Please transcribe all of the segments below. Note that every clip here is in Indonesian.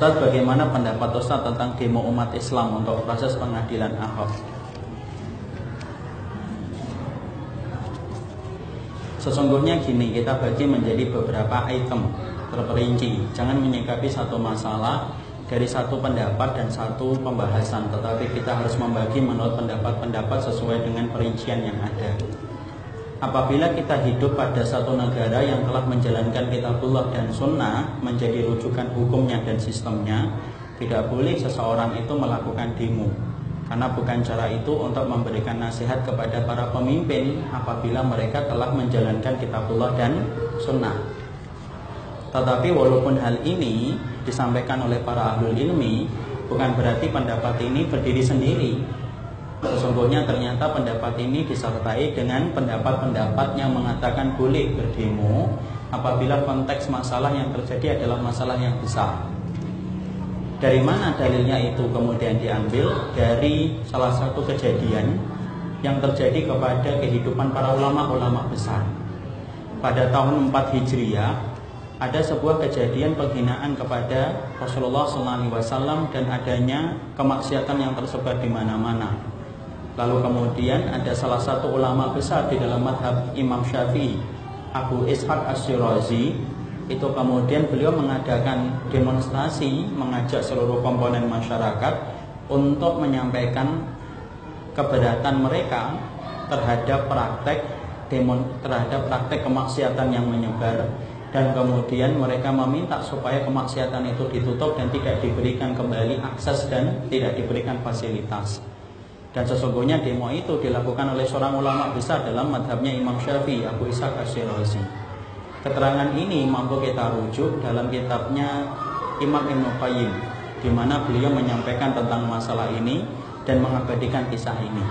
Ustaz, bagaimana pendapat Ustaz tentang demo umat Islam untuk proses pengadilan Ahok? Sesungguhnya gini, kita bagi menjadi beberapa item terperinci. Jangan menyikapi satu masalah dari satu pendapat dan satu pembahasan, tetapi kita harus membagi menurut pendapat-pendapat sesuai dengan perincian yang ada. Apabila kita hidup pada satu negara yang telah menjalankan kitabullah dan sunnah menjadi rujukan hukumnya dan sistemnya, tidak boleh seseorang itu melakukan demo, karena bukan cara itu untuk memberikan nasihat kepada para pemimpin apabila mereka telah menjalankan kitabullah dan sunnah. Tetapi walaupun hal ini disampaikan oleh para ahlul ilmi, bukan berarti pendapat ini berdiri sendiri. Sesungguhnya ternyata pendapat ini disertai dengan pendapat-pendapat yang mengatakan boleh berdemo apabila konteks masalah yang terjadi adalah masalah yang besar. Dari mana dalilnya itu kemudian diambil? Dari salah satu kejadian yang terjadi kepada kehidupan para ulama-ulama besar. Pada tahun 4 Hijriah ada sebuah kejadian penghinaan kepada Rasulullah SAW dan adanya kemaksiatan yang tersebar di mana-mana. Lalu kemudian ada salah satu ulama besar di dalam madhab Imam Syafi'i, Abu Ishaq Ash-Shirazi. Itu kemudian beliau mengadakan demonstrasi, mengajak seluruh komponen masyarakat untuk menyampaikan keberatan mereka terhadap praktek kemaksiatan yang menyebar. Dan kemudian mereka meminta supaya kemaksiatan itu ditutup dan tidak diberikan kembali akses dan tidak diberikan fasilitas. Dan sesungguhnya demo itu dilakukan oleh seorang ulama besar dalam madhabnya Imam Syafi'i, Abu Ishaq Ash-Shirazi. Keterangan ini mampu kita rujuk dalam kitabnya Imam Ibnu Qayyim, di mana beliau menyampaikan tentang masalah ini dan mengabadikan kisah ini.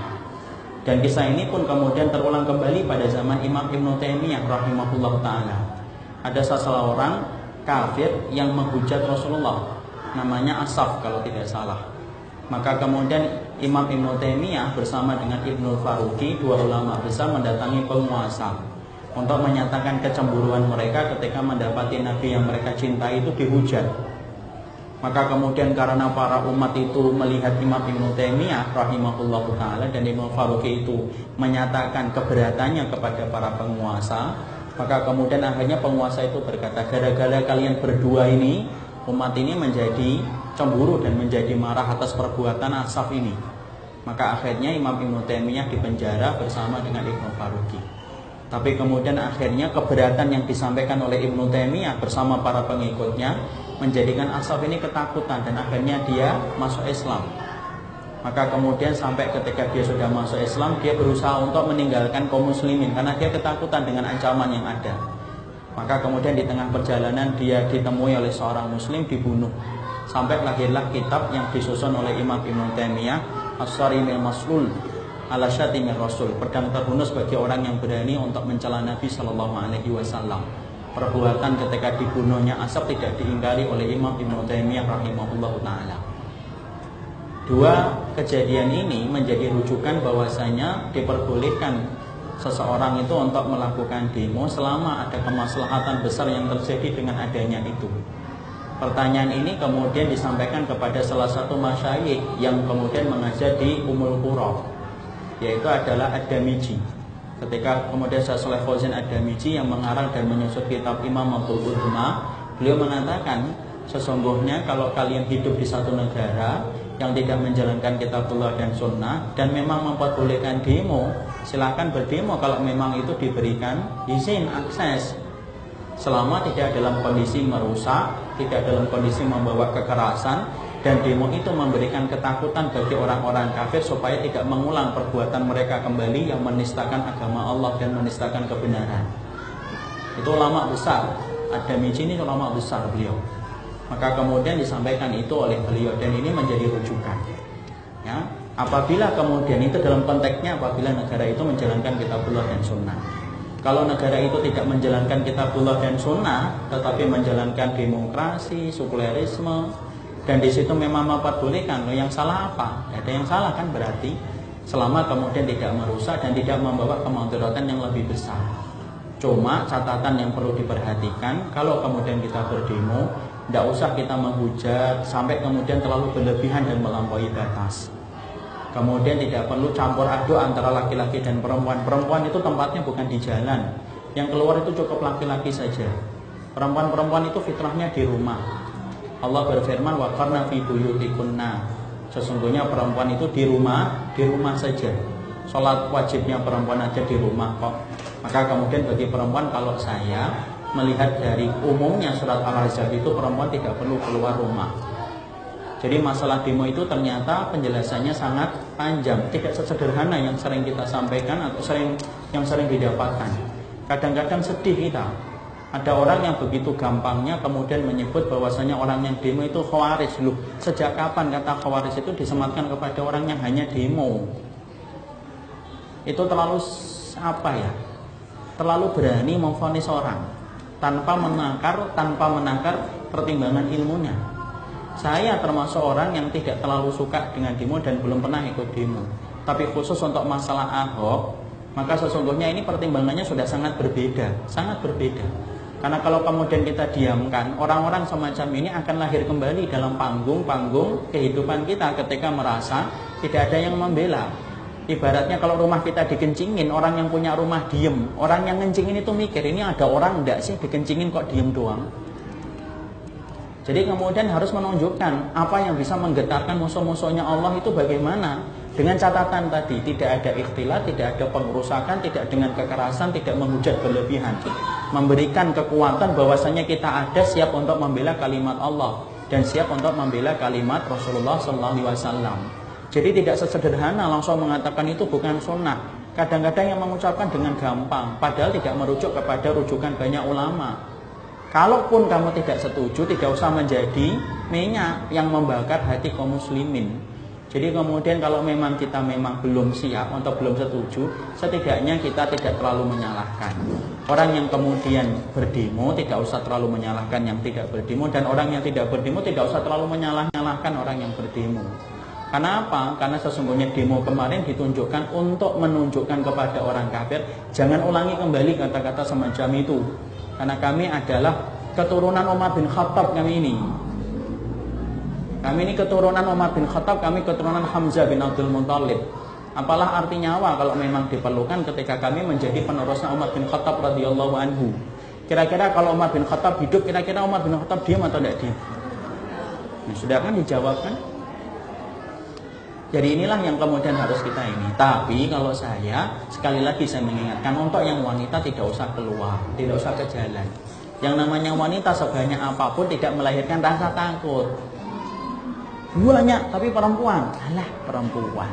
Dan kisah ini pun kemudian terulang kembali pada zaman Imam Ibnu Taimiyah rahimahullah ta'ala. Ada seseorang kafir yang menghujat Rasulullah, namanya Asaf kalau tidak salah. Maka kemudian Imam Ibnu Taimiyah bersama dengan Ibnu Faruqi, dua ulama besar, mendatangi penguasa untuk menyatakan kecemburuan mereka ketika mendapati Nabi yang mereka cintai itu dihujat. Maka kemudian karena para umat itu melihat Imam Ibnu Taimiyah rahimahullahu ta'ala dan Ibnu Faruqi itu menyatakan keberatannya kepada para penguasa, maka kemudian akhirnya penguasa itu berkata, gara-gara kalian berdua ini, umat ini menjadi cemburu dan menjadi marah atas perbuatan Asaf ini. Maka akhirnya Imam Ibnu Taimiyah dipenjara bersama dengan Ibnu Faruqi. Tapi kemudian akhirnya keberatan yang disampaikan oleh Ibnu Taimiyah bersama para pengikutnya menjadikan Asaf ini ketakutan dan akhirnya dia masuk Islam. Maka kemudian sampai ketika dia sudah masuk Islam, dia berusaha untuk meninggalkan kaum muslimin karena dia ketakutan dengan ancaman yang ada. Maka kemudian di tengah perjalanan dia ditemui oleh seorang muslim, dibunuh. Sampai lahirlah kitab yang disusun oleh Imam Ibnu Taimiyah, As-Sarimil Maslul ala Syatimir Rasul, pedang terhunus bagi orang yang berani untuk mencela Nabi SAW. Perbuatan ketika dibunuhnya Asaf tidak diingkari oleh Imam Ibnu Taimiyah rahimahullahu ta'ala. Dua kejadian ini menjadi rujukan bahwasanya diperbolehkan seseorang itu untuk melakukan demo selama ada kemaslahatan besar yang terjadi dengan adanya itu. Pertanyaan ini kemudian disampaikan kepada salah satu masyayikh yang kemudian mengajar di Ummul Qura, yaitu adalah Ad-Damiji. Ketika kemudian Syekh Shalih Fauzan Ad-Damiji yang mengarang dan menyusun kitab Imam Mabul Ulama, beliau mengatakan sesungguhnya kalau kalian hidup di satu negara yang tidak menjalankan kitabullah dan sunnah dan memang memperbolehkan demo, silakan berdemo kalau memang itu diberikan izin akses, selama tidak dalam kondisi merusak, tidak dalam kondisi membawa kekerasan, dan demo itu memberikan ketakutan bagi orang-orang kafir supaya tidak mengulang perbuatan mereka kembali yang menistakan agama Allah dan menistakan kebenaran. Itu ulama besar, Ad-Damiji ini ulama besar beliau. Maka kemudian disampaikan itu oleh beliau dan ini menjadi rujukan. Ya, apabila kemudian itu dalam konteksnya apabila negara itu menjalankan kitabullah dan sunnah. Kalau negara itu tidak menjalankan kitabullah dan sunnah, tetapi menjalankan demokrasi, sekulerisme, dan di situ memang memperbolehkan, yang salah apa? Ada yang salah kan berarti, selama kemudian tidak merusak dan tidak membawa kemudaratan yang lebih besar. Cuma catatan yang perlu diperhatikan, kalau kemudian kita berdemo, Tidak usah kita menghujat sampai kemudian terlalu berlebihan dan melampaui batas. Kemudian tidak perlu campur aduk antara laki-laki dan perempuan. Perempuan itu tempatnya bukan di jalan. Yang keluar itu cukup laki-laki saja. Perempuan-perempuan itu fitrahnya di rumah. Allah berfirman, wa qarna fi buyutikunna. Sesungguhnya perempuan itu di rumah saja. Sholat wajibnya perempuan aja di rumah kok. Maka kemudian bagi perempuan, kalau saya melihat dari umumnya surat Al-Ahzab itu perempuan tidak perlu keluar rumah. Jadi masalah demo itu ternyata penjelasannya sangat panjang, tidak sesederhana yang sering kita sampaikan atau yang sering didapatkan. Kadang-kadang sedih kita. Ada orang yang begitu gampangnya kemudian menyebut bahwasanya orang yang demo itu khawarij. Loh, sejak kapan kata khawarij itu disematkan kepada orang yang hanya demo? Itu terlalu terlalu berani memvonis orang tanpa menakar pertimbangan ilmunya. Saya termasuk orang yang tidak terlalu suka dengan demo dan belum pernah ikut demo. Tapi khusus untuk masalah Ahok, maka sesungguhnya ini pertimbangannya sudah sangat berbeda. Karena kalau kemudian kita diamkan, orang-orang semacam ini akan lahir kembali dalam panggung-panggung kehidupan kita ketika merasa tidak ada yang membela. Ibaratnya kalau rumah kita dikencingin, orang yang punya rumah diem, orang yang ngencingin itu mikir, ini ada orang enggak sih dikencingin kok diem doang. Jadi kemudian harus menunjukkan apa yang bisa menggetarkan musuh-musuhnya Allah itu bagaimana. Dengan catatan tadi, tidak ada ikhtilat, tidak ada pengerusakan, tidak dengan kekerasan, tidak menghujat berlebihan. Memberikan kekuatan bahwasanya kita ada siap untuk membela kalimat Allah dan siap untuk membela kalimat Rasulullah SAW. Jadi tidak sesederhana langsung mengatakan itu bukan sunnah. Kadang-kadang yang mengucapkan dengan gampang, padahal tidak merujuk kepada rujukan banyak ulama. Kalaupun kamu tidak setuju, tidak usah menjadi minyak yang membakar hati kaum muslimin. Jadi kemudian kalau memang kita belum siap atau belum setuju, setidaknya kita tidak terlalu menyalahkan. Orang yang kemudian berdemo tidak usah terlalu menyalahkan yang tidak berdemo, dan orang yang tidak berdemo tidak usah terlalu menyalahkan orang yang berdemo. Karena apa? Karena sesungguhnya demo kemarin ditunjukkan untuk menunjukkan kepada orang kafir, jangan ulangi kembali kata-kata semacam itu. Karena kami adalah keturunan Umar bin Khattab kami ini. Kami ini keturunan Umar bin Khattab, kami keturunan Hamzah bin Abdul Muttalib. Apalah arti nyawa kalau memang diperlukan ketika kami menjadi penerusnya Umar bin Khattab radhiyallahu anhu. Kira-kira kalau Umar bin Khattab hidup, kira-kira Umar bin Khattab diam atau tidak diam? Nah, sudah kan dijawabkan? Jadi inilah yang kemudian harus kita ini. Tapi kalau saya, sekali lagi saya mengingatkan, untuk yang wanita tidak usah keluar, tidak usah ke jalan. Yang namanya wanita sebanyak apapun tidak melahirkan rasa takut. Banyak, tapi perempuan, alah perempuan.